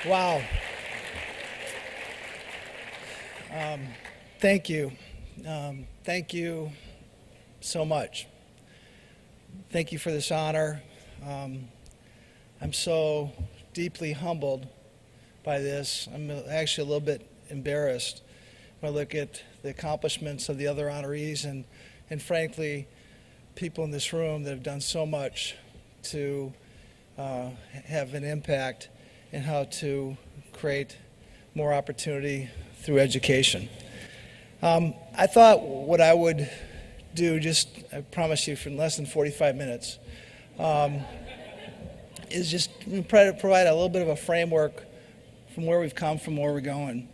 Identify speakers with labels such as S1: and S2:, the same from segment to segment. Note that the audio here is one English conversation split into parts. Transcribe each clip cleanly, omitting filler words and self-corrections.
S1: Wow. Thank you. Thank you so much. Thank you for this honor. I'm so deeply humbled by this. I'm actually a little bit embarrassed when I look at the accomplishments of the other honorees and frankly, people in this room that have done so much to have an impact in how to create more opportunity through education. I thought what I would do, I promise you, for less than 45 minutes, is just provide a little bit of a framework from where we've come from where we're going.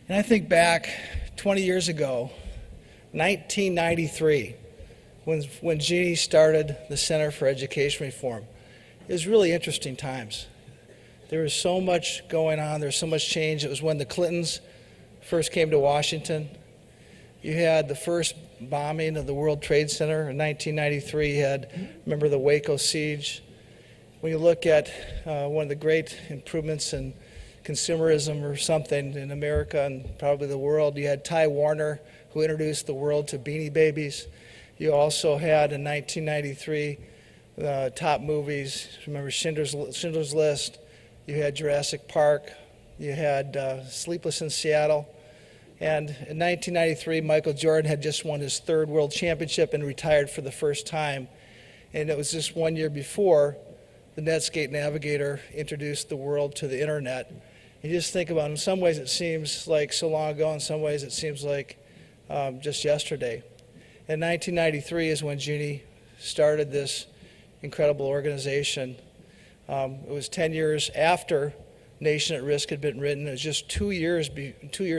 S1: And I think back 20 years ago, 1993, when Jeannie started the Center for Education Reform. It was really interesting times. There was so much going on. There was so much change. It was when the Clintons first came to Washington. You had the first bombing of the World Trade Center in 1993. You had, remember, the Waco siege. When you look at one of the great improvements in consumerism or something in America and probably the world, you had Ty Warner, who introduced the world to Beanie Babies. You also had in 1993 top movies. Remember Schindler's List. You had Jurassic Park. You had Sleepless in Seattle. And in 1993, Michael Jordan had just won his third world championship and retired for the first time. And it was just 1 year before the Netscape Navigator introduced the world to the internet. You just think about it. In some ways it seems like so long ago. In some ways it seems like just yesterday. And 1993 is when Jeannie started this incredible organization. It was 10 years after Nation at Risk had been written. It was just 2 years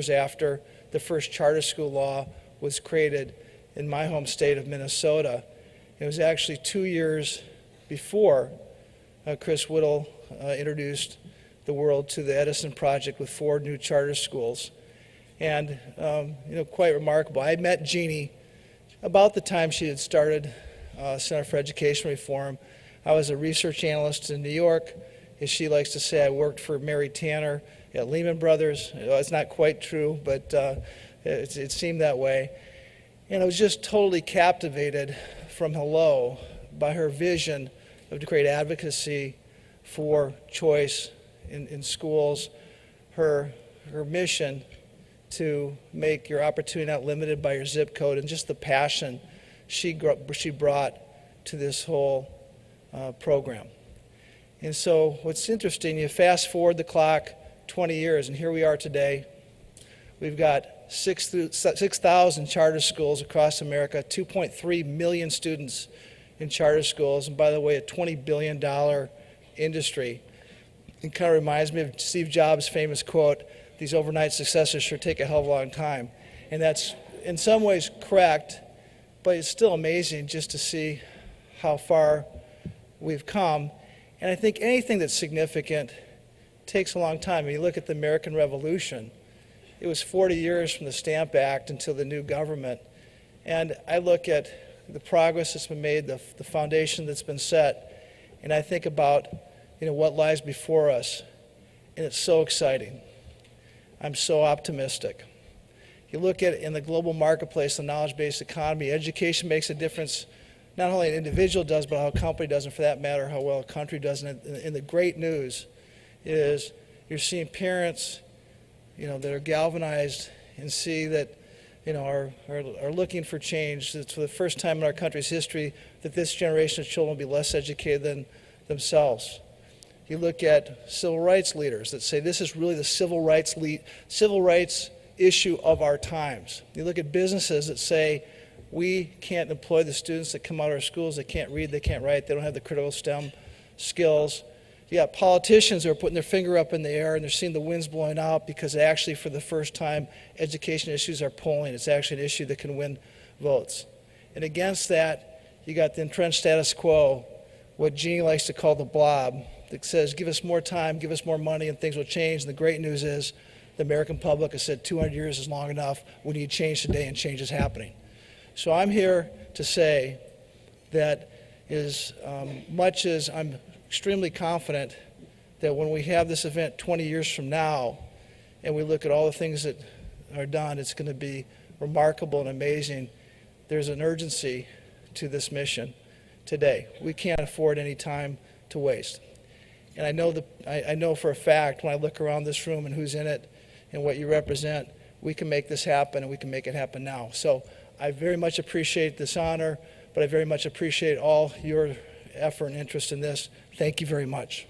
S1: after the first charter school law was created in my home state of Minnesota. It was actually 2 years before Chris Whittle introduced the world to the Edison Project with 4 new charter schools. And quite remarkable. I met Jeannie about the time she had started Center for Education Reform. I was a research analyst in New York. As she likes to say, I worked for Mary Tanner at Lehman Brothers. It's not quite true, but it seemed that way. And I was just totally captivated from hello by her vision of to create advocacy for choice in schools, her mission to make your opportunity not limited by your zip code, and just the passion she brought to this whole program. And so what's interesting, you fast forward the clock 20 years, and here we are today. We've got 6,000 charter schools across America, 2.3 million students in charter schools, and by the way, a $20 billion industry. It kind of reminds me of Steve Jobs' famous quote, "These overnight successes sure take a hell of a long time." And that's in some ways correct, but it's still amazing just to see how far we've come. And I think anything that's significant takes a long time. When you look at the American Revolution, it was 40 years from the Stamp Act until the new government. And I look at the progress that's been made, the foundation that's been set, and I think about what lies before us. And it's so exciting. I'm so optimistic. You look at in the global marketplace, the knowledge-based economy, education makes a difference. Not only an individual does, but how a company does, and for that matter, how well a country does. And the great news is you're seeing parents, that are galvanized and see that, are looking for change. It's for the first time in our country's history that this generation of children will be less educated than themselves. You look at civil rights leaders that say this is really the civil rights issue of our times. You look at businesses that say we can't employ the students that come out of our schools. They can't read, they can't write, they don't have the critical STEM skills. You got politicians who are putting their finger up in the air and they're seeing the winds blowing out because actually for the first time education issues are polling. It's actually an issue that can win votes. And against that, you got the entrenched status quo, what Jeannie likes to call the blob, that says give us more time, give us more money, and things will change. And the great news is the American public has said 200 years is long enough. We need change today, and change is happening. So I'm here to say that as much as I'm extremely confident that when we have this event 20 years from now and we look at all the things that are done, it's going to be remarkable and amazing. There's an urgency to this mission today. We can't afford any time to waste. And I know for a fact when I look around this room and who's in it and what you represent, we can make this happen, and we can make it happen now. So I very much appreciate this honor, but I very much appreciate all your effort and interest in this. Thank you very much.